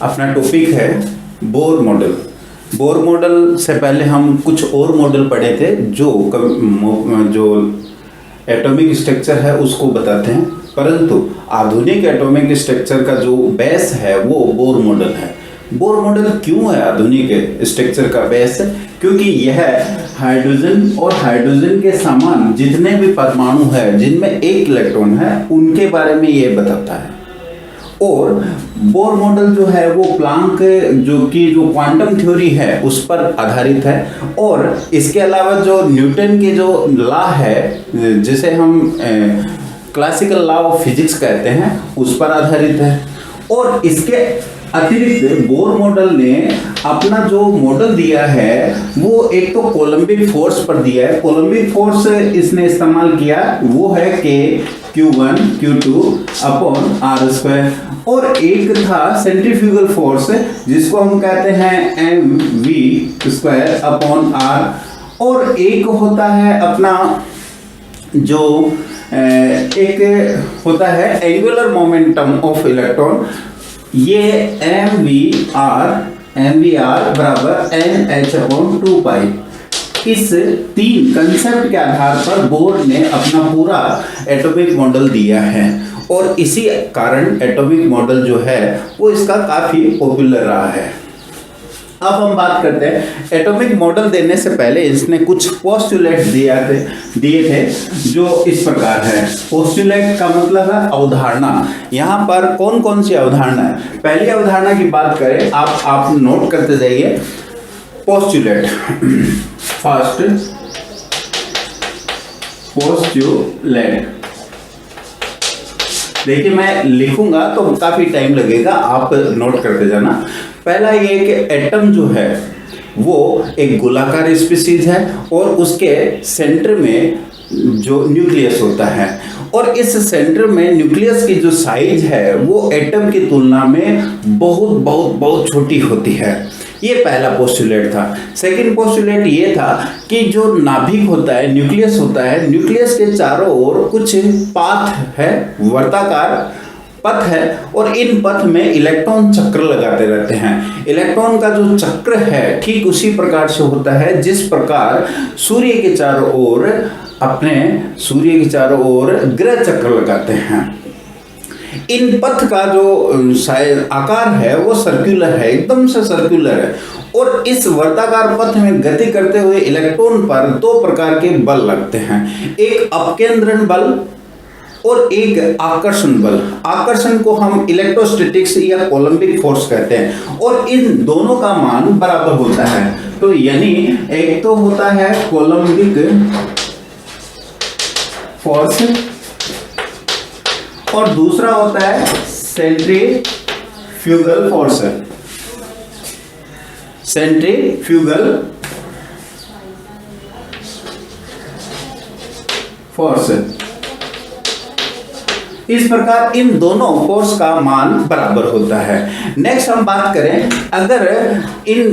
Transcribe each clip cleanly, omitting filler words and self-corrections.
अपना टॉपिक है Bohr model. Bohr model से पहले हम कुछ और मॉडल पढ़े थे जो एटॉमिक स्ट्रक्चर है उसको बताते हैं, परंतु आधुनिक एटॉमिक स्ट्रक्चर का जो बेस है वो बोर मॉडल है। बोर मॉडल क्यों है आधुनिक स्ट्रक्चर का बेस? क्योंकि यह हाइड्रोजन और हाइड्रोजन के समान जितने भी परमाणु है जिनमें एक इलेक्ट्रॉन है उनके बारे में ये बताता है। और बोर मॉडल जो है वो प्लांक जो क्वांटम थ्योरी है उस पर आधारित है, और इसके अलावा जो न्यूटन के जो लॉ है जिसे हम क्लासिकल लॉ ऑफ फिजिक्स कहते हैं उस पर आधारित है। और इसके अतिरिक्त बोर मॉडल ने अपना जो मॉडल दिया है वो एक तो कोलम्बिक फोर्स पर दिया है। कोलम्बिक फोर्स इसने इस्तेमाल किया वो है के Q1 Q2 अपॉन R², और एक था सेंट्रीफ्यूगल फोर्स जिसको हम कहते हैं mv² अपॉन R, और एक होता है अपना जो एक होता है एंगुलर मोमेंटम ऑफ इलेक्ट्रॉन। ये mvr बराबर nh/2π। इस तीन कंसेप्ट के आधार पर बोर ने अपना पूरा एटॉमिक मॉडल दिया है, और इसी कारण एटॉमिक मॉडल जो है वो इसका काफी पॉपुलर रहा है। अब हम बात करते हैं एटॉमिक मॉडल देने से पहले इसने कुछ पोस्टुलेट दिए थे जो इस प्रकार है। पोस्टुलेट का मतलब है अवधारणा। यहाँ पर कौन कौन सी अवधारणा है? पहली अवधारणा की बात करें, आप नोट करते जाइए। Postulate, first postulate. देखिए मैं लिखूंगा तो काफी टाइम लगेगा, आप नोट करते जाना। पहला ये कि एटम जो है वो एक गोलाकार स्पीशीज है और उसके सेंटर में जो न्यूक्लियस होता है, और इस सेंटर में न्यूक्लियस की जो साइज है वो एटम की तुलना में बहुत बहुत बहुत छोटी होती है। ये पहला पोस्टुलेट था। सेकंड पोस्टुलेट ये था कि जो नाभिक होता है, न्यूक्लियस होता है, न्यूक्लियस के चारों ओर कुछ पाथ है, वर्ताकार पथ है, और इन पथ में इलेक्ट्रॉन चक्र लगाते रहते हैं। इलेक्ट्रॉन का जो चक्र है ठीक उसी प्रकार से होता है जिस प्रकार सूर्य के चारों ओर ग्रह चक्र लगाते हैं। इन पथ का जो शायद आकार है वो सर्कुलर है, एकदम से सर्कुलर है, और इस वर्ताकार पथ में गति करते हुए इलेक्ट्रॉन पर दो प्रकार के बल लगते हैं, एक अपकेंद्रण बल और एक आकर्षण बल। आकर्षण को हम इलेक्ट्रोस्टैटिक्स या कोलम्बिक फोर्स कहते हैं, और इन दोनों का मान बराबर होता है। तो यानी एक तो होता है कोलम्बिक फोर्स और दूसरा होता है सेंट्रीफ्यूगल फोर्स। Centrifugal force. इस प्रकार इन दोनों फोर्स का मान बराबर होता है। नेक्स्ट हम बात करें, अगर इन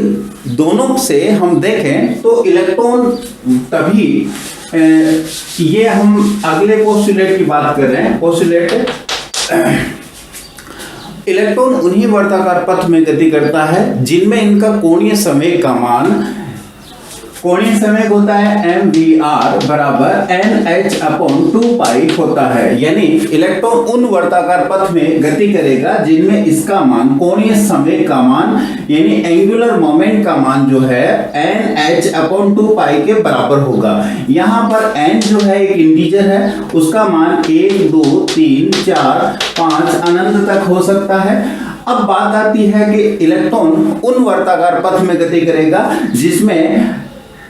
दोनों से हम देखें तो इलेक्ट्रॉन तभी ये हम अगले पोस्टुलेट की बात कर रहे हैं। पोस्टुलेट, इलेक्ट्रॉन उन्हीं वर्ताकार पथ में गति करता है जिनमें इनका कोणीय संवेग का मान, कोणीय संवेग होता है mvr बराबर nh/2π होता है। यानी इलेक्ट्रॉन उन वर्ताकार पथ में गति करेगा जिनमें इसका मान, कोणीय संवेग का मान यानी एंगुलर मोमेंट का मान जो है nh/2π के बराबर होगा। यहाँ पर n जो है एक इंटीजर है, उसका मान 1 2 3 4 5 अनंत तक हो सकता है। अब बात आती है कि इलेक्ट्रॉन उन वर्ताकार पथ में गति करेगा जिसमें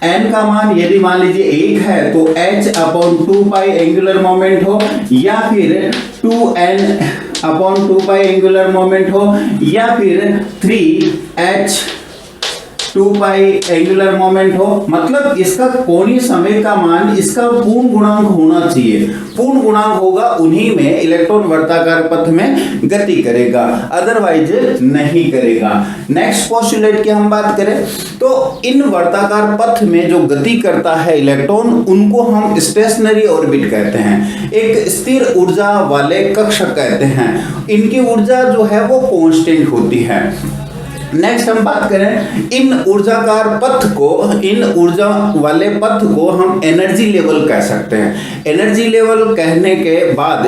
n का मान यदि मान लीजिए 1 है तो h/2π एंगुलर मोमेंट हो, या फिर 2n/2π एंगुलर मोमेंट हो, या फिर 3h 2 पाई एंगुलर मोमेंट हो, मतलब इसका कोणीय संवेग का मान इसका पूर्ण गुणांक होना चाहिए। पूर्ण गुणांक होगा उन्हीं में इलेक्ट्रॉन वर्ताकार पथ में गति करेगा, अदरवाइज नहीं करेगा। नेक्स्ट पोस्टुलेट की हम बात करें तो इन वर्ताकार पथ में जो गति करता है इलेक्ट्रॉन, उनको हम स्टेशनरी ऑर्बिट कहते हैं, एक स्थिर ऊर्जा वाले कक्षक कहते हैं। इनकी ऊर्जा जो है वो कांस्टेंट होती है। नेक्स्ट हम बात करें इन ऊर्जाकार पथ को, इन ऊर्जा वाले पथ को हम एनर्जी लेवल कह सकते हैं। एनर्जी लेवल कहने के बाद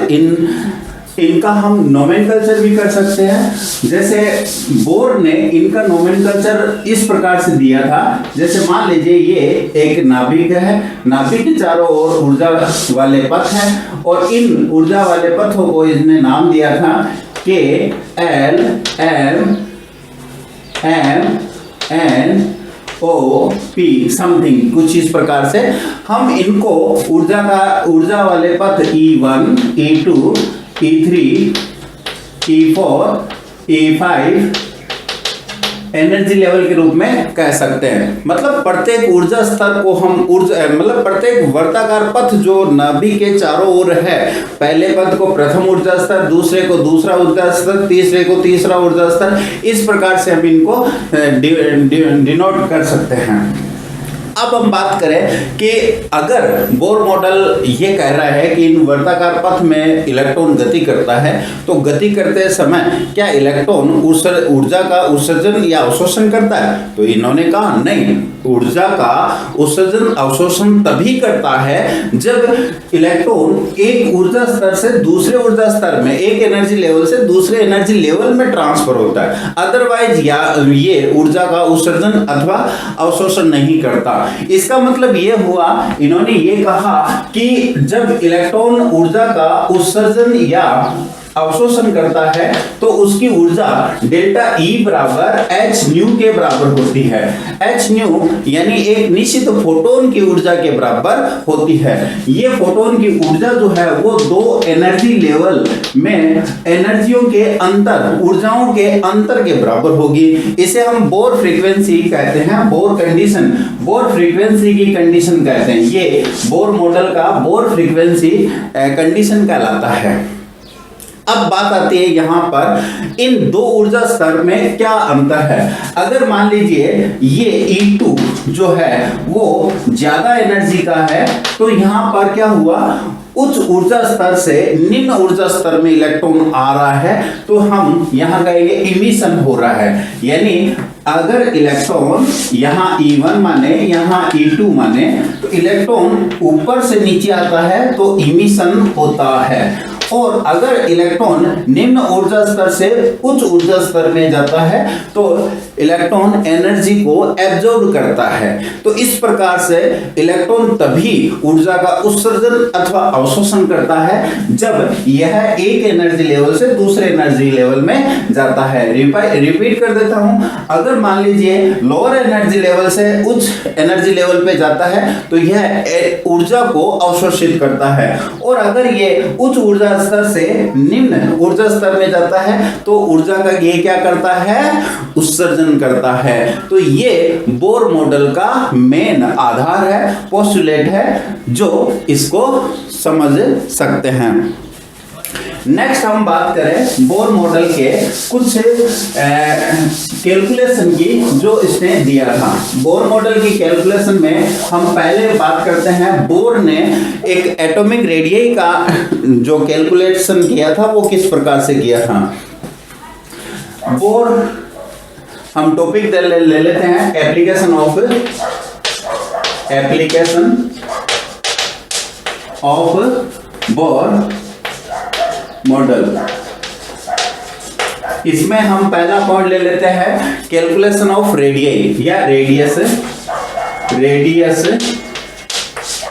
इनका हम नोमेनक्लेचर भी कर सकते हैं। जैसे बोर ने इनका नोमेनक्लेचर इस प्रकार से दिया था, जैसे मान लीजिए ये एक नाभिक है, नाभिक के चारों ओर ऊर्जा वाले पथ है और इन ऊर्जा वाले पथों को इसने नाम दिया था K L M M N O P something, कुछ इस प्रकार से हम इनको ऊर्जा वाले पथ E1, E2, E3, E4, E5 energy level के रूप में कह सकते हैं। मतलब प्रत्येक ऊर्जा स्तर को हम मतलब प्रत्येक वर्ताकार पथ जो नाभिक के चारों ओर है, पहले पथ को प्रथम ऊर्जा स्तर, दूसरे को दूसरा ऊर्जा स्तर, तीसरे को तीसरा ऊर्जा स्तर, इस प्रकार से हम इनको डिनोट कर सकते हैं। अब हम बात करें कि अगर बोर मॉडल ये कह रहा है कि इन वर्ताकार पथ में इलेक्ट्रॉन गति करता है, तो गति करते समय क्या इलेक्ट्रॉन ऊर्जा का उत्सर्जन या अवशोषण करता है? तो इन्होंने कहा नहीं, ऊर्जा का उत्सर्जन अवशोषण तभी करता है जब इलेक्ट्रॉन एक ऊर्जा स्तर से दूसरे ऊर्जा स्तर में, एक एनर्जी लेवल से दूसरे एनर्जी लेवल में ट्रांसफर होता है। अदरवाइज ये ऊर्जा का उत्सर्जन अथवा अवशोषण नहीं करता। इसका मतलब ये हुआ, इन्होंने ये कहा कि जब इलेक्ट्रॉन ऊर्जा का उत्सर्जन या अवशोषण करता है तो उसकी ऊर्जा डेल्टा E बराबर h न्यू के बराबर होती है। h न्यू यानी एक निश्चित फोटोन की ऊर्जा के बराबर होती है। ये फोटोन की ऊर्जा जो है वो दो एनर्जी लेवल में एनर्जियों के अंतर, ऊर्जाओं के अंतर के बराबर होगी। इसे हम बोर फ्रीक्वेंसी कहते हैं, बोर कंडीशन, बोर फ्रीक्वेंसी की कंडीशन कहते हैं। ये बोर मॉडल का बोर फ्रीक्वेंसी कंडीशन कहलाता है। अब बात आती है यहाँ पर इन दो ऊर्जा स्तर में क्या अंतर है। अगर मान लीजिए ये E2 जो है वो ज्यादा एनर्जी का है, तो यहाँ पर क्या हुआ, उच्च ऊर्जा स्तर से निम्न ऊर्जा स्तर में इलेक्ट्रॉन आ रहा है, तो हम यहाँ कहेंगे इमिशन हो रहा है। यानी अगर इलेक्ट्रॉन यहाँ E1 माने, यहाँ E2 माने, तो इलेक्ट्रॉन ऊपर से नीचे आता है तो इमिशन होता है। और अगर इलेक्ट्रॉन निम्न ऊर्जा स्तर से उच्च ऊर्जा स्तर में जाता है तो इलेक्ट्रॉन एनर्जी को एब्जॉर्ब करता है। तो इस प्रकार से इलेक्ट्रॉन तभी ऊर्जा का उत्सर्जन अथवा अवशोषण करता है जब यह एक एनर्जी लेवल से दूसरे एनर्जी लेवल में जाता है। रिपीट कर देता हूं, अगर मान लीजिए लोअर एनर्जी लेवल से उच्च एनर्जी लेवल पे जाता है तो यह ऊर्जा को अवशोषित करता है, और अगर ये उच्च ऊर्जा स्तर से निम्न ऊर्जा स्तर में जाता है तो ऊर्जा का ये क्या करता है, उत्सर्जन करता है। तो ये बोर मॉडल का मेन आधार है, पोस्टुलेट है, जो इसको समझ सकते हैं। नेक्स्ट हम बात करें बोर मॉडल के कुछ कैलकुलेशन की जो इसने दिया था। बोर मॉडल की कैलकुलेशन में हम पहले बात करते हैं, बोर ने एक एटॉमिक रेडियस का जो कैलकुलेशन किया था वो किस प्रकार से किया था। बोर हम टॉपिक ले लेते हैं, एप्लीकेशन ऑफ बोर मॉडल। इसमें हम पहला पॉइंट ले लेते हैं कैलकुलेशन ऑफ रेडियस या radius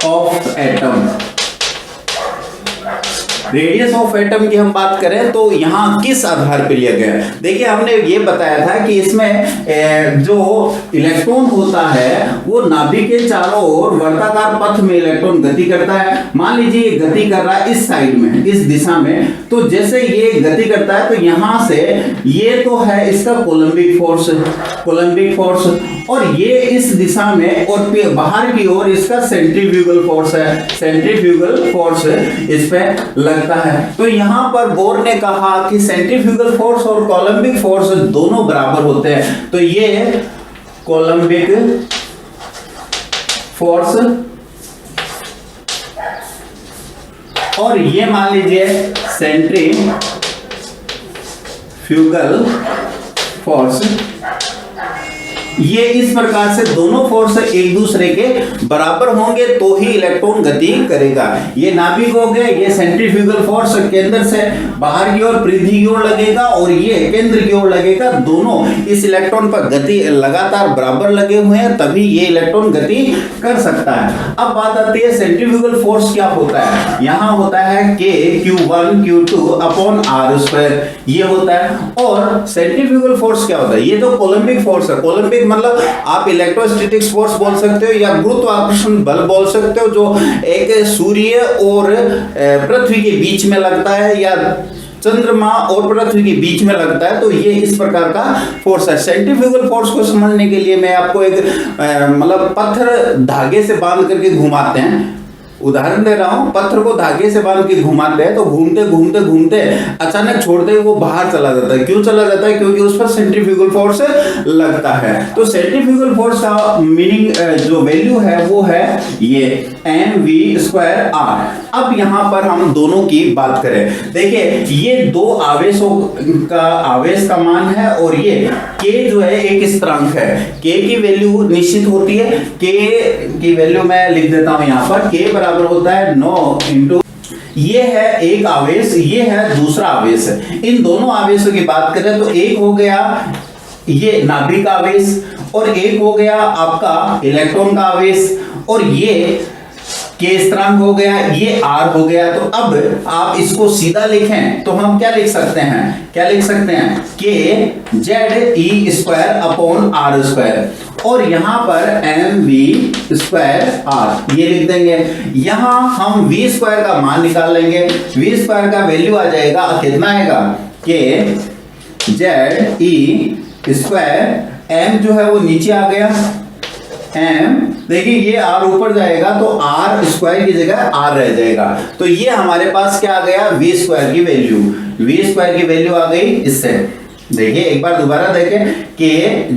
of atom. Radius of atom की हम बात करें तो यहाँ किस आधार पे लिया गया है? देखिए हमने ये बताया था कि इसमें जो इलेक्ट्रॉन होता है वो नाभिक के चारों ओर वर्ताकार पथ में इलेक्ट्रॉन गति करता है। मान लीजिए ये गति कर रहा है इस साइड में, इस दिशा में, तो जैसे ये गति करता है तो यहां से ये तो है इसका कोलम्बिक फोर्स, और ये इस दिशा में और बाहर की ओर इसका सेंट्रीफ्यूगल फोर्स है, सेंट्रीफ्यूगल फोर्स इस पे लगता है। तो यहां पर बोर ने कहा कि सेंट्रीफ्यूगल फोर्स और कोलम्बिक फोर्स दोनों बराबर होते हैं, तो ये कोलम्बिक फोर्स और ये मान लीजिए सेंट्रीफ्यूगल फोर्स, ये इस प्रकार से दोनों फोर्स एक दूसरे के बराबर होंगे तो ही इलेक्ट्रॉन गति करेगा। ये नाभिक हो गए, ये सेंट्रीफ्यूगल फोर्स केंद्र से बाहर की ओर परिधि की ओर लगेगा और ये केंद्र की ओर लगेगा, दोनों इस इलेक्ट्रॉन पर गति लगातार बराबर लगे हुए हैं तभी ये इलेक्ट्रॉन गति कर सकता है। अब बात आती है सेंट्रीफ्यूगल फोर्स क्या होता है। यहाँ होता है K Q1 Q2 upon R², ये होता है। और सेंट्रीफ्यूगल फोर्स क्या होता है? ये तो कोलम्बिक फोर्स है। कोलम्बिक मतलब आप इलेक्ट्रोस्टैटिक फोर्स बोल सकते हो या गुरुत्वाकर्षण बल बोल सकते हो, जो एक सूर्य और पृथ्वी के बीच में लगता है या चंद्रमा और पृथ्वी के बीच में लगता है, तो ये इस प्रकार का फोर्स है। सेंट्रीफ्यूगल फोर्स को समझने के लिए मैं आपको एक मतलब पत्थर धागे से बांध करके घुमाते हैं, उदाहरण दे रहा हूं, पत्थर को धागे से बांध के घुमाते हैं तो घूमते घूमते घूमते अचानक छोड़ते ही वो बाहर चला जाता है। क्यों चला जाता है? क्योंकि उस पर सेंट्रीफ्यूगल फोर्स लगता है। तो सेंट्रीफ्यूगल फोर्स का मीनिंग जो वैल्यू है वो है ये mv²r। अब यहां पर हम दोनों की बात करें, देखिए ये दो आवेशों का आवेश का मान है और ये k जो है एक स्थिरांक है। k की वैल्यू निश्चित होती है, k की वैल्यू मैं लिख देता हूं यहां पर, k बराबर होता है 9 इंटू, ये है एक आवेश, ये है दूसरा आवेश। इन दोनों आवेशों की बात करें तो एक हो गया ये नाभिक आवेश और एक हो गया आपका इलेक्ट्रॉन का आवेश और ये K स्थिरांक हो गया, ये R हो गया। तो अब आप इसको सीधा लिखें तो हम क्या लिख सकते हैं? K ZE² अपॉन R² और यहां पर mv²r ये लिख देंगे। यहां हम v² का मान निकाल लेंगे, v² का वैल्यू आ जाएगा, कितना आएगा? K ZE², m जो है वो नीचे आ गया, m देखिए ये r ऊपर जाएगा तो r² की जगह r रह जाएगा। तो ये हमारे पास क्या आ गया? v² की वैल्यू आ गई इससे। देखिए एक बार दोबारा देखें, K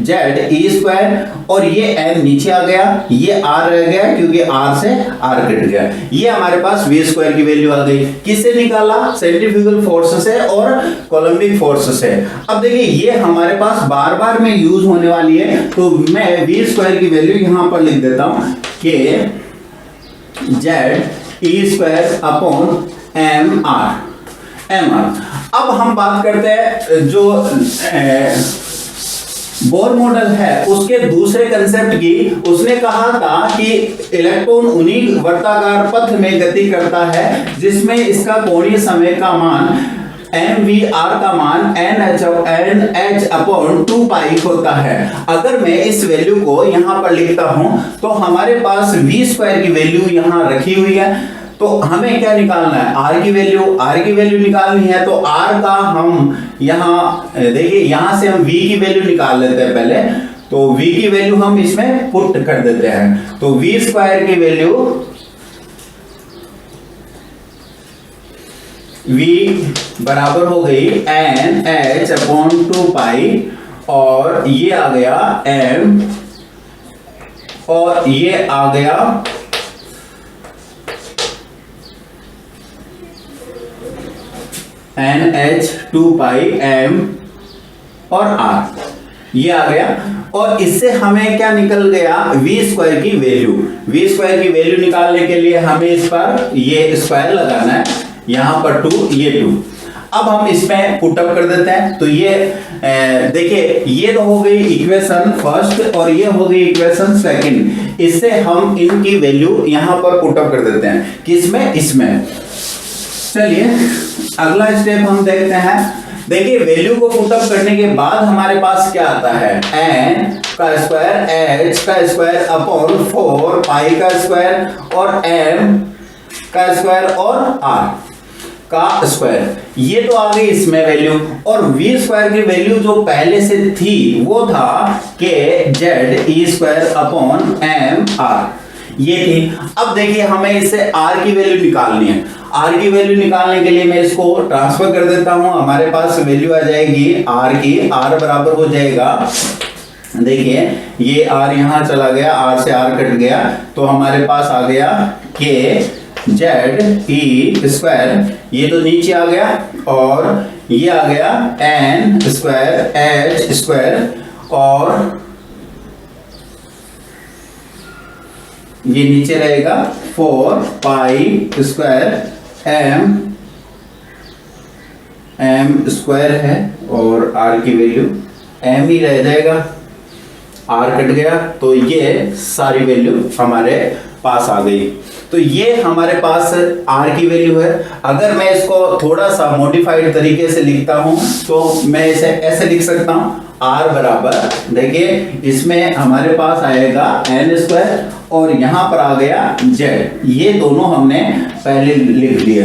ZE² और ये m नीचे आ गया, ये r रह गया क्योंकि r से r कट गया। ये हमारे पास v² की वैल्यू आ गई। किससे निकाला? सेंट्रीफ्यूगल फोर्स से और कोलम्बिक फोर्स से। अब देखिए ये हमारे पास बार बार में यूज होने वाली है तो मैं v² की वैल्यू यहां पर लिख देता हूं, K ZE² अपॉन mr। अब हम बात करते हैं जो बोर मॉडल है उसके दूसरे कंसेप्ट की। उसने कहा था कि इलेक्ट्रॉन उन्हीं वर्ताकार पथ में गति करता है जिसमें इसका कोणीय समय का मान mvr का मान nh अपॉन 2 पाई होता है। अगर मैं इस वैल्यू को यहां पर लिखता हूं तो हमारे पास v² की वैल्यू यहां रखी हुई है, तो हमें क्या निकालना है? r की वैल्यू निकालनी है। तो r का हम यहाँ देखिए यहां से हम v की वैल्यू निकाल लेते हैं पहले, तो v की वैल्यू हम इसमें पुट कर देते हैं। तो v² की वैल्यू v बराबर हो गई nh अपॉन 2 पाई और ये आ गया m और ये आ गया nh 2 पाई m और r, ये आ गया। और इससे हमें क्या निकल गया? v² की वैल्यू निकालने के लिए हमें इस पर ये स्क्वायर लगाना है, यहां पर 2 ये 2। अब हम इसमें पुटअप कर देते हैं तो ये देखिए ये तो हो गई इक्वेशन फर्स्ट और ये हो गई इक्वेशन सेकंड। इससे हम इनकी वैल्यू यहां पर पुटअप कर देते हैं, किसमें? इसमें। चलिए अगला स्टेप हम देखते हैं। देखिए वैल्यू को पुटअप करने के बाद हमारे पास क्या आता है, n का स्क्वायर h का स्क्वायर अपॉन 4 पाई का स्क्वायर और m का स्क्वायर और r का स्क्वायर। ये तो आ गई इसमें वैल्यू। और v स्क्वायर की वैल्यू जो पहले से थी वो था k z e square upon m r, ये थी। अब देखिए हमें इससे r की वैल्यू निकालनी है। r की वैल्यू निकालने के लिए मैं इसको ट्रांसफर कर देता हूं। हमारे पास वैल्यू आ जाएगी r की, r बराबर हो जाएगा, देखिए ये r यहां चला गया, r से r कट गया, तो हमारे पास आ गया k z e स्क्वायर, ये तो नीचे आ गया, और ये आ गया n स्क्वायर h स्क्वायर, और ये नीचे रहेगा 4 पाई स्क्वायर m स्क्वायर है, और r की वैल्यू m ही रह जाएगा, r कट गया, तो ये सारी वैल्यू हमारे पास आ गई। तो ये हमारे पास r की वैल्यू है। अगर मैं इसको थोड़ा सा मॉडिफाइड तरीके से लिखता हूं तो मैं इसे ऐसे लिख सकता हूं, r बराबर, देखिए इसमें हमारे पास आएगा n स्क्वायर और यहां पर आ गया z, ये दोनों हमने पहले लिख लिए।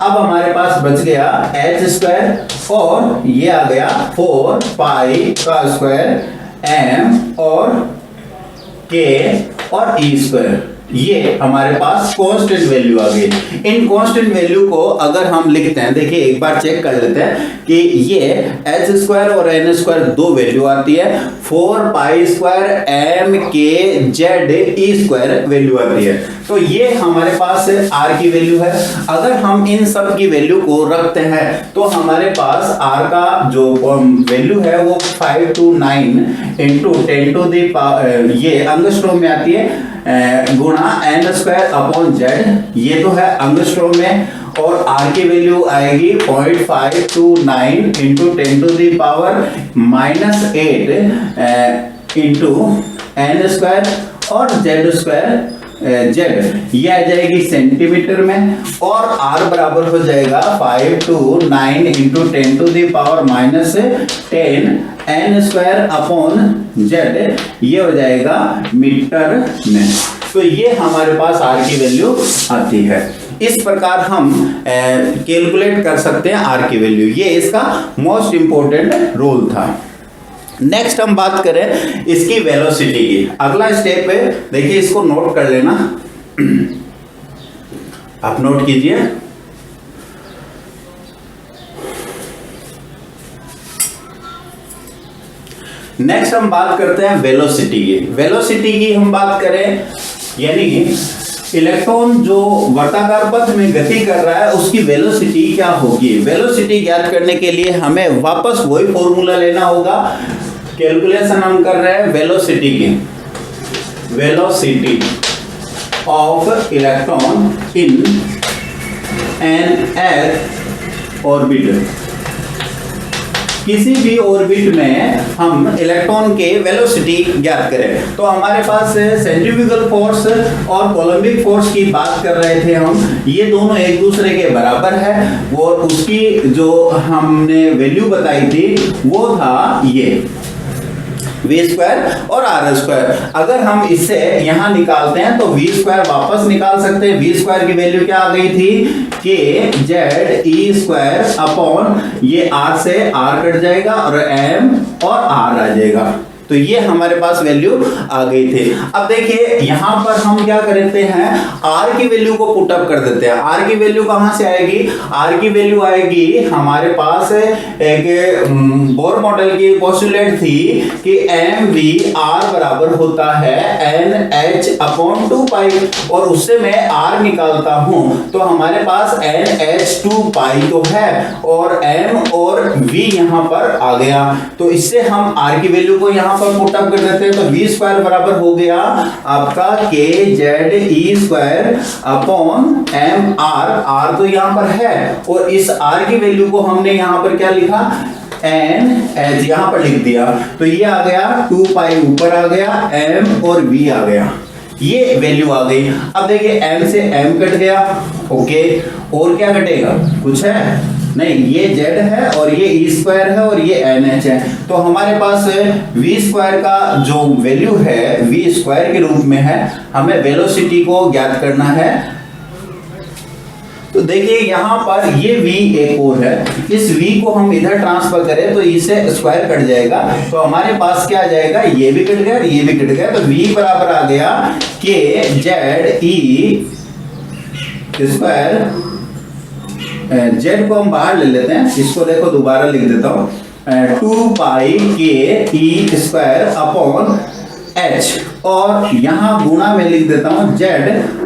अब हमारे पास बच गया h स्क्वायर और ये आ गया 4 पाई का स्क्वायर m और k और e स्क्वायर, ये हमारे पास कांस्टेंट वैल्यू आ गई। इन कांस्टेंट वैल्यू को अगर हम लिखते हैं, देखिए एक बार चेक कर लेते हैं कि ये h स्क्वायर और n स्क्वायर दो वैल्यू आती है, 4 pi square m k z e square value आती है, तो ये हमारे पास r की वैल्यू है। अगर हम इन सब की वैल्यू को रखते हैं तो हमारे पास r का जो वैल्यू है वो 529 इंटू 10 टू दी पावर, ये अंगस्ट्रोम में आती है, गुणा n स्क्वायर अपॉन z, ये तो है अंगस्ट्रोम में, और r की वैल्यू आएगी 0.529 into 10 to the power -8 into n square और z स्क्वायर z, ये आ जाएगी सेंटीमीटर में, और r बराबर हो जाएगा 529 into 10 to the power -10 n square upon z, ये हो जाएगा मीटर में। तो ये हमारे पास r की वैल्यू आती है। इस प्रकार हम कैलकुलेट कर सकते हैं r की वैल्यू, ये इसका मोस्ट इंपॉर्टेंट रोल था। नेक्स्ट हम बात करें इसकी वेलोसिटी की। अगला स्टेप है, देखिए इसको नोट कर लेना, आप नोट कीजिए। नेक्स्ट हम बात करते हैं वेलोसिटी की। वेलोसिटी की हम बात करें, यानी इलेक्ट्रॉन जो वर्ताकार पथ में गति कर रहा है उसकी वेलोसिटी क्या होगी। वेलोसिटी ज्ञात करने के लिए हमें वापस वही फॉर्मूला लेना होगा। कैलकुलेशन हम कर रहे हैं वेलोसिटी की, velocity of electron in an earth orbit. किसी भी ऑर्बिट में हम इलेक्ट्रॉन के वेलोसिटी ज्ञात करें तो हमारे पास सेंट्रीफ्यूगल फोर्स और कोलम्बिक फोर्स की बात कर रहे थे हम, ये दोनों एक दूसरे के बराबर है, और उसकी जो हमने वैल्यू बताई थी वो था ये v स्क्वायर और r स्क्वायर। अगर हम इससे यहां निकालते हैं तो v स्क्वायर वापस निकाल सकते हैं। v स्क्वायर की वैल्यू क्या आ गई थी, k z e square upon ये r से r कट जाएगा और m और r आ जाएगा, तो ये हमारे पास वैल्यू आ गई थी। अब देखिए यहां पर हम क्या करते हैं, r की वैल्यू को पुट अप कर देते हैं। r की वैल्यू कहां से आएगी, r की वैल्यू आएगी, हमारे पास एक बोर मॉडल की पोस्टुलेट थी कि mv r बराबर होता है nh अपॉन 2 पाई, और उससे मैं r निकालता हूं तो हमारे पास nh 2 पाई तो है और m और v यहां पर आ गया, तो इससे हम r की वैल्यू को यहां पर पुट अप कर देते हैं। तो v स्क्वायर बराबर हो गया आपका k z e square upon m r तो यहां पर है, और इस r की वैल्यू को हमने यहां पर क्या लिखा, n h यहां पर लिख दिया, तो ये आ गया 2 पाई ऊपर आ गया, m और v आ गया, ये वैल्यू आ गई। अब देखिए m से m कट गया, ओके, और क्या कटेगा, कुछ है नहीं, ये z है और ये e स्क्वायर है और ये nh है। तो हमारे पास v स्क्वायर का जो वैल्यू है v स्क्वायर के रूप में है, हमें वेलोसिटी को ज्ञात करना है। तो देखिए यहाँ पर ये v एक और है, इस v को हम इधर ट्रांसफर करें तो इसे स्क्वायर कट जाएगा, तो हमारे पास क्या आ जाएगा, ये भी कट गया और ये भी कट गया, तो v बराबर आ गया k z e square. z को हम बाहर ले लेते हैं, इसको देखो दोबारा लिख देता हूँ, 2 पाई k e square upon h, और यहाँ गुणा में लिख देता हूँ z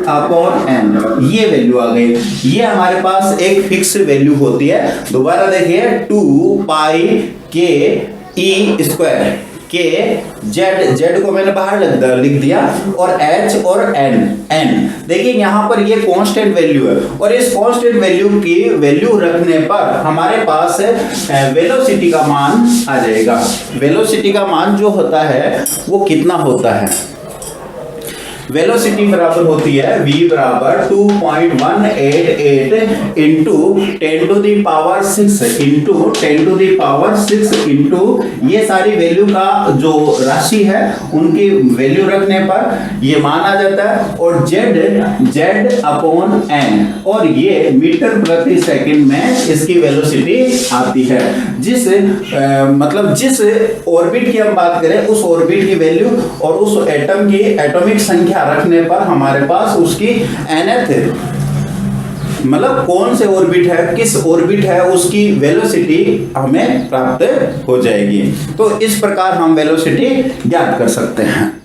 अपॉन n। ये वैल्यू आ गई। ये हमारे पास एक फिक्स वैल्यू होती है। दोबारा देखिए 2 पाई k e स्क्वायर, के z को मैंने बाहर लिख दिया, और h और n। देखिए यहाँ पर ये कांस्टेंट वैल्यू है, और इस कांस्टेंट वैल्यू की वैल्यू रखने पर हमारे पास वेलोसिटी का मान आ जाएगा। वेलोसिटी का मान जो होता है वो कितना होता है, वेलोसिटी बराबर होती है v बराबर 2.188 into 10 to the power 6 into 10 to the power 6 into ये सारी वैल्यू का जो राशि है उनकी वैल्यू रखने पर ये मान आ जाता है, और z अपॉन n, और ये मीटर प्रति सेकंड में इसकी वेलोसिटी आती है। मतलब जिस ऑर्बिट की हम बात करें उस ऑर्बिट की वैल्यू और उस एटम की एटॉमिक संख्या रखने पर हमारे पास उसकी nth, मतलब कौन से ऑर्बिट है, किस ऑर्बिट है, उसकी वेलोसिटी हमें प्राप्त हो जाएगी। तो इस प्रकार हम वेलोसिटी ज्ञात कर सकते हैं।